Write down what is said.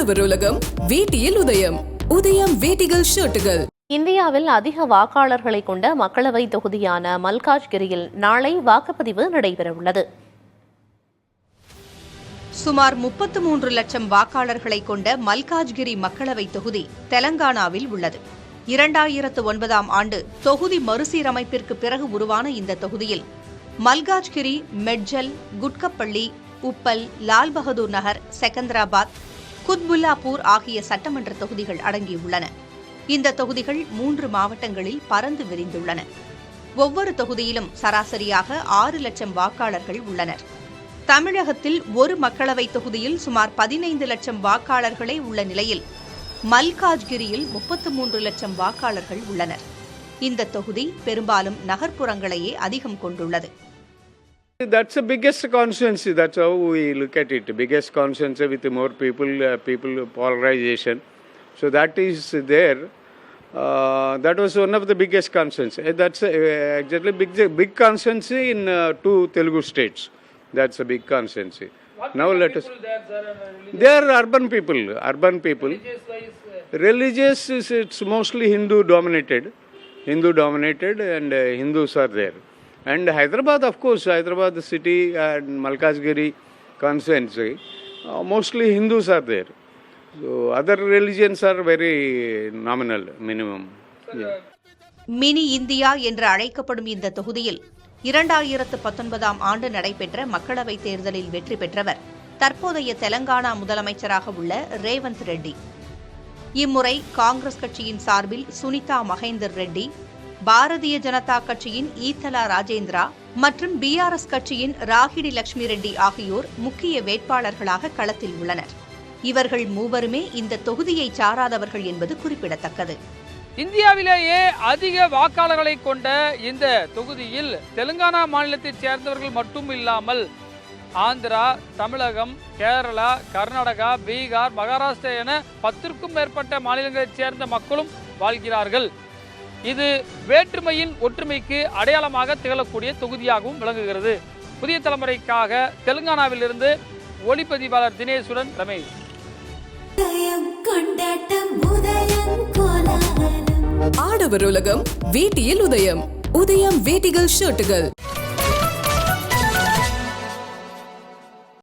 ஆடவர் உலகம் வேட்டியில் உதயம். உதயம் வேட்டிகள் ஷர்ட்டுகள். இந்தியாவில் அதிக வாக்காளர்களை கொண்ட மக்களவை தொகுதியான மல்காஜ்கிரியில் நாளை வாக்குப்பதிவு நடைபெறவுள்ளது. சுமார் 33 லட்சம் வாக்காளர்களை கொண்ட மல்காஜ்கிரி மக்களவை தொகுதி தெலங்கானாவில் உள்ளது. 2009ஆம் ஆண்டு தொகுதி மறுசீரமைப்பிற்கு பிறகு உருவான இந்த தொகுதியில் மல்காஜ்கிரி, மெட்ஜல், குட்கப்பள்ளி, உப்பல், லால் பகதூர் நகர், செகந்திராபாத், குத்புல்லாப்பூர் ஆகிய சட்டமன்ற தொகுதிகள் அடங்கியுள்ளன. இந்த தொகுதிகள் 3 மாவட்டங்களில் பரந்து விரிந்துள்ளன. ஒவ்வொரு தொகுதியிலும் சராசரியாக 6 லட்சம் வாக்காளர்கள் உள்ளனர். தமிழகத்தில் ஒரு மக்களவை தொகுதியில் சுமார் 15 லட்சம் வாக்காளர்களே உள்ள நிலையில் மல்காஜ்கிரியில் 33 லட்சம் வாக்காளர்கள் உள்ளனர். இந்த தொகுதி பெரும்பாலும் நகர்ப்புறங்களையே அதிகம் கொண்டுள்ளது. That's the biggest constituency. That's how we look at it. Biggest constituency with more people polarization. So that is there. That was one of the biggest constituency. That's exactly big constituency in 2 Telugu states. That's a big constituency. Now let us. They are urban people. Religious is it's mostly Hindu dominated, and Hindus are there. And Hyderabad, of course, Hyderabad city and Malkajgiri constituency, mostly Hindus are there. So other religions are very nominal, minimum. Yeah. Mini India என்று அழைக்கப்படும் இந்த தொகுதியில் 2019ஆம் ஆண்டு நடைபெற்ற மக்களவைத் தேர்தலில் வெற்றி பெற்றவர் தற்போதைய தெலங்கானா முதலமைச்சராக உள்ள ரேவந்த் ரெட்டி. இம்முறை காங்கிரஸ் கட்சியின் சார்பில் சுனிதா மகேந்தர் ரெட்டி, பாரதிய ஜனதா கட்சியின் ஈத்தலா ராஜேந்திரா மற்றும் பிஆர்எஸ் கட்சியின் ராகிடி லட்சுமி ரெட்டி ஆகியோர் முக்கிய வேட்பாளர்களாக களத்தில் உள்ளனர். இவர்கள் மூவருமே இந்த தொகுதியை சாராதவர்கள் என்பது குறிப்பிடத்தக்கது. இந்தியாவிலேயே அதிக வாக்காளர்களை கொண்ட இந்த தொகுதியில் தெலுங்கானா மாநிலத்தைச் சேர்ந்தவர்கள் மட்டும் இல்லாமல் ஆந்திரா, தமிழகம், கேரளா, கர்நாடகா, பீகார், மகாராஷ்டிரா என 10க்கும் மேற்பட்ட மாநிலங்களைச் சேர்ந்த மக்களும் வாழ்கிறார்கள். இது வேற்றுமையின் ஒற்றுமைக்கு அடையாளமாக திகழக்கூடிய தொகுதியாகவும் விளங்குகிறது. புதிய தலைமுறைக்காக தெலுங்கானாவிலிருந்து ஒளிப்பதிவாளர் தினேசுடன் ரமேஷ். ஆடவர் உலகம் வேட்டியில் உதயம். உதயம் வேட்டிகள் ஷர்ட்டுகள்.